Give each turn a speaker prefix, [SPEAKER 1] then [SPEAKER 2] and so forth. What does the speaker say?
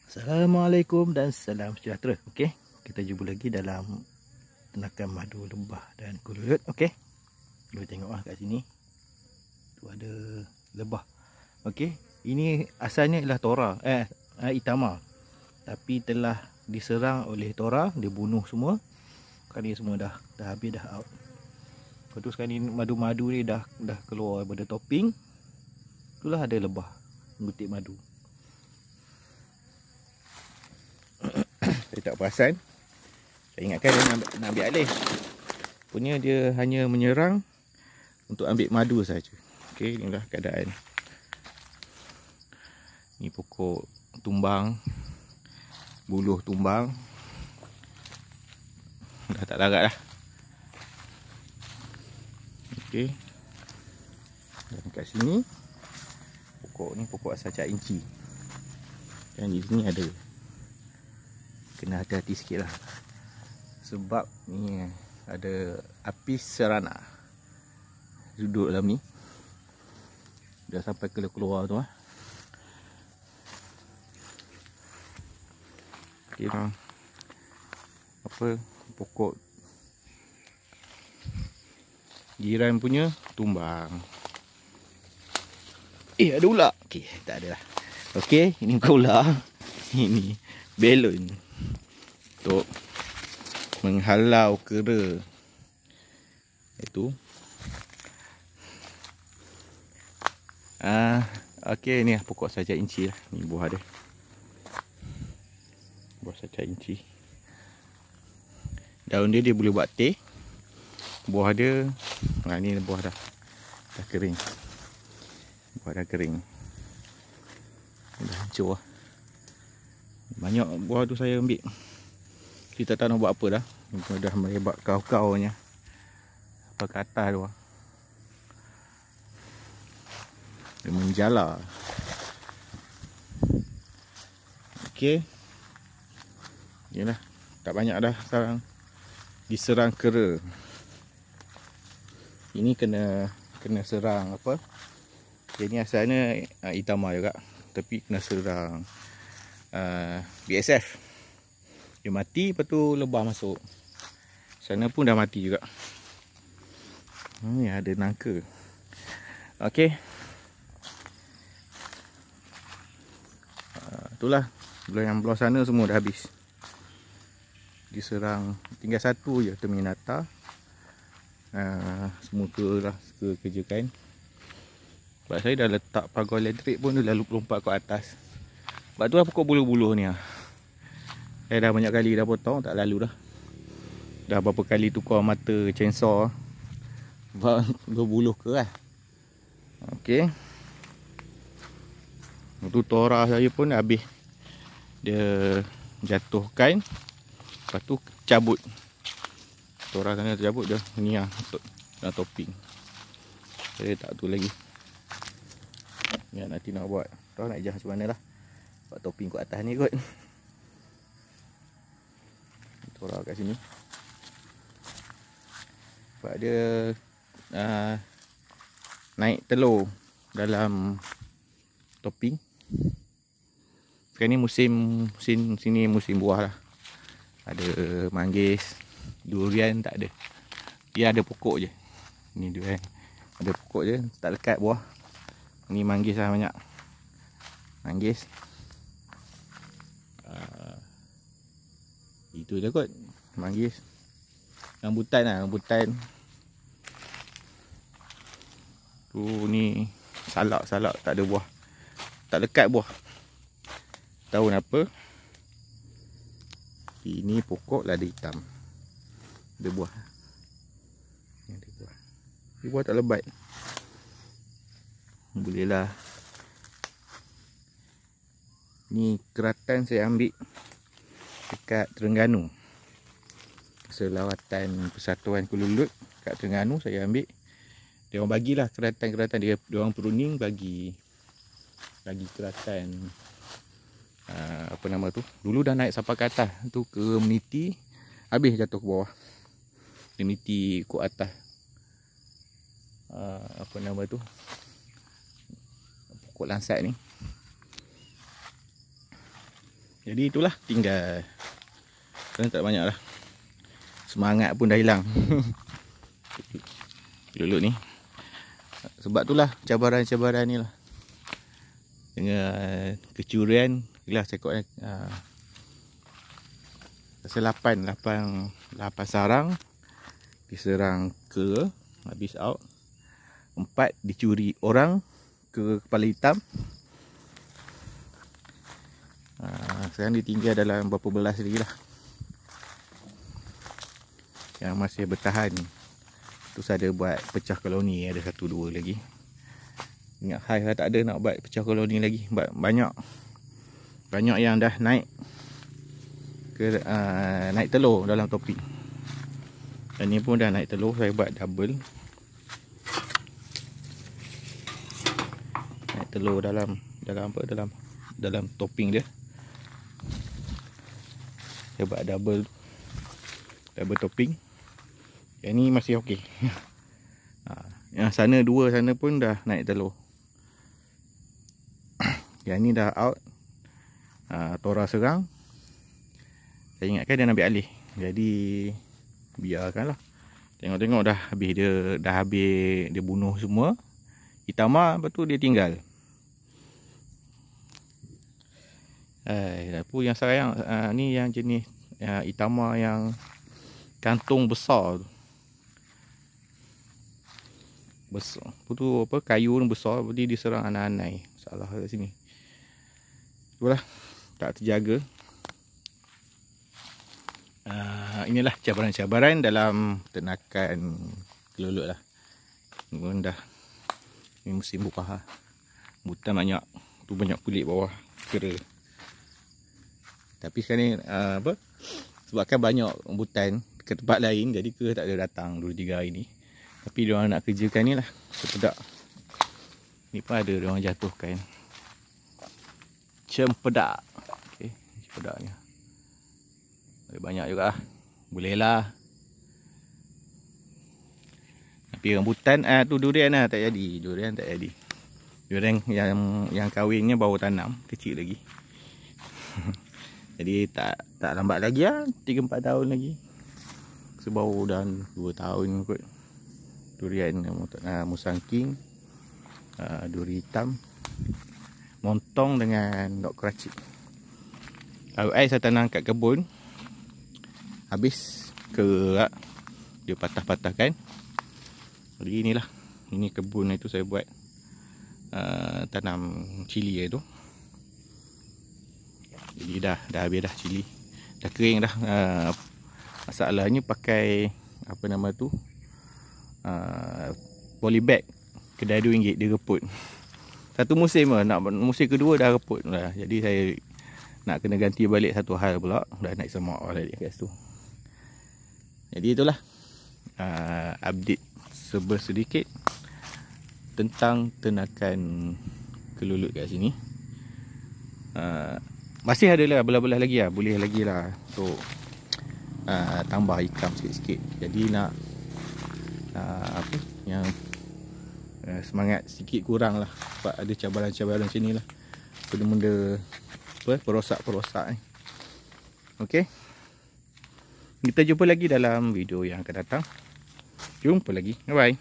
[SPEAKER 1] Assalamualaikum dan salam sejahtera. Okey, kita jumpa lagi dalam ternakan madu lebah dan kululut. Okey, boleh tengoklah kat sini tu ada lebah. Okey, ini asalnya ialah tora itama, tapi telah diserang oleh tora, dia bunuh semua. Sekarang ni semua dah habis, dah out. Lepas tu sekarang ni madu-madu ni dah keluar daripada topping. Itulah ada lebah mengutip madu. Saya tak perasan. Saya ingatkan dia nak ambil alih. Punya dia hanya menyerang untuk ambil madu saja. Okey, inilah keadaan. Ni pokok tumbang. Buluh tumbang. Dah tak larat dah. Okey. Dan kat sini pokok ni pokok asal Cak Inci. Dan di sini ada. Kena hati-hati sikit lah. Sebab ni ada apis serana duduk dalam ni. Dah sampai keluar tu lah. Okay, apa pokok jiran punya tumbang. Ada ular. Okey, tak ada lah. Okey, ini bukan ular. Ini belon untuk menghalau kera. Itu. Okey, ni pokok saja inci lah. Ni buah dia. Buah saja inci. Daun dia boleh buat teh. Buah dia, ni buah dah kering. Buah dah kering. Dah hancur lah. Banyak buah tu saya ambil. Kita tak tahu nak buat apa dah. Dah merebak kau-kaunya. Apa ke atas tu lah. Dia menjala. Okey. Yalah, tak banyak dah sekarang diserang kera. Ini kena serang apa? Ini asalnya itama juga, tapi kena serang BSF. Dia mati, lepas tu lebah masuk. Sana pun dah mati juga. Ni ada nangka. Okey. Itulah. Yang belah sana semua dah habis. Diserang. Tinggal satu je, Terminata. Semua kerjakan. Sebab saya dah letak pagar elektrik pun, dia lalu lompat ke atas. Sebab tu lah pokok buluh-buluh ni lah. Saya dah banyak kali dah potong, tak lalu dah. Dah berapa kali tukar mata chainsaw. Sebab berbuluh keras. Okey. Itu tora saya pun habis. Dia jatuhkan. Lepas tu cabut. Tora sana tercabut, dia ni lah untuk nak topping. Saya tak tahu lagi. Ya, nanti nak buat. Tahu nak ijah macam mana lah. Buat topping kat atas ni kot. Tora kat sini. Sebab dia naik telur dalam topping. Sekarang ni musim sini musim buah lah. Ada manggis, durian tak ada. Dia ada pokok je. Ni durian. Ada pokok je, tak lekat buah. Ni manggis lah banyak. Manggis. Itu je kot. Manggis. Rambutan lah, rambutan. Tu ni salak tak ada buah. Tak lekat buah. Tahu kenapa? Ini pokok lada hitam. Ada buah. Ni ada buah. Ini buah tak lebat. Boleh lah. Ni keratan saya ambil dekat Terengganu. Selawatan Persatuan Kululut kat Terengganu saya ambil. Dia orang bagilah keratan-keratan dia orang peruning bagi keratan apa nama tu. Dulu dah naik sampai ke atas tu ke Meniti, habis jatuh ke bawah. Meniti ke atas. Apa nama tu? Pokok lansat ni. Jadi itulah, tinggal sekarang tak banyak lah. Semangat pun dah hilang. Keluluk ni. Sebab itulah cabaran-cabaran ni lah. Dengan kecurian, lah cakap pasal 8 sarang diserang ke, habis out. 4 dicuri orang ke kepala hitam. Sekarang ditinggal dalam berapa belas lagi lah yang masih bertahan. Terus ada buat pecah koloni, ada 1-2 lagi. Ingat high lah, tak ada nak buat pecah koloni lagi. Banyak yang dah naik ke naik telur dalam topik. Dan ni pun dah naik telur, saya buat double. Naik telur dalam topping dia. Saya buat double topping. Yang ni masih okey. Yang sana 2 sana pun dah naik telur. Yang ni dah out. Tora serang. Saya ingatkan dia nak ambil alih. Jadi biarkanlah. Tengok-tengok dah habis dia bunuh semua. Itama, lepas tu dia tinggal. Apa yang sayang ni yang jenis Itama yang kantung besar tu. Besar. Apa kayu ni besar, jadi diserang anai-anai. Salah kat sini. Itulah, tak terjaga. Inilah cabaran-cabaran dalam ternakan keluluk lah. Ini dah ini musim buka. Butan banyak. Tu banyak kulit bawah kera. Tapi sekarang ni sebabkan banyak butan ke tempat lain, jadi kera tak ada datang 2-3 hari ni. Tapi diorang nak kerjakan ni lah, cempedak. Ni pun ada diorang jatuhkan cempedak. Okey, cempedak ni ada banyak juga lah. Boleh lah. Tapi rambutan tu durian lah tak jadi. Durian yang kahwinnya baru tanam, kecil lagi. Jadi tak lambat lagi lah, 3-4 tahun lagi. Sebaru dah 2 tahun kot. Durian Musang King, duri hitam, montong dengan dok keraci. Kalau saya tanam kat kebun, habis kerak, dia patah-patahkan. Jadi inilah, ini kebun itu saya buat tanam cili itu. Jadi dah habis dah cili, dah kering dah. Masalahnya pakai apa nama tu, polybag kedai RM2 dia reput. Satu musim lah, musim kedua dah reput lah. Jadi saya nak kena ganti balik satu hal pula, dah naik semak balik kat situ. Jadi itulah update sedikit tentang ternakan keluluk kat sini. Masih ada lah belah-belah lagi lah, boleh lagi lah untuk tambah income sikit-sikit. Jadi nak yang semangat sikit kurang lah, sebab ada cabaran-cabaran macam ni lah, benda-benda perosak-perosak ni. Okey, kita jumpa lagi dalam video yang akan datang. Jumpa lagi, bye bye.